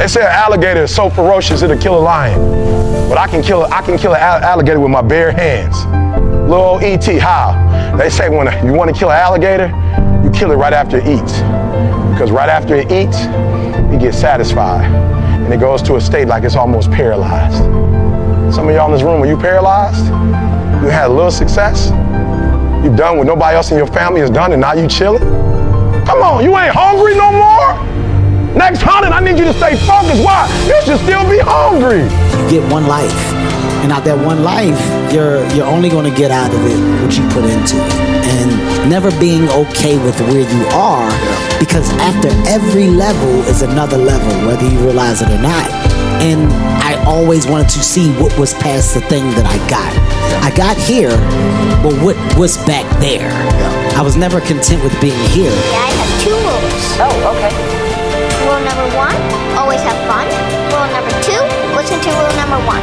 They say an alligator is so ferocious it'll kill a lion. But I can kill an alligator with my bare hands. Little old E.T., how? They say when you want to kill an alligator, you kill it right after it eats. Because right after it eats, it gets satisfied. And it goes to a state like it's almost paralyzed. Some of y'all in this room, are you paralyzed? You had a little success? You done what nobody else in your family has done and now you chilling? Come on, you ain't hungry no more? Next 100, I need you to stay focused. Why? You should still be hungry. You get one life. And out that one life, you're only going to get out of it what you put into it. And never being okay with where you are, because after every level is another level, whether you realize it or not. And I always wanted to see what was past the thing that I got. I got here, but what was back there? I was never content with being here. Yeah, I have 2 rules. Oh, okay. Rule number 1, always have fun. Rule number 2, listen to rule number 1.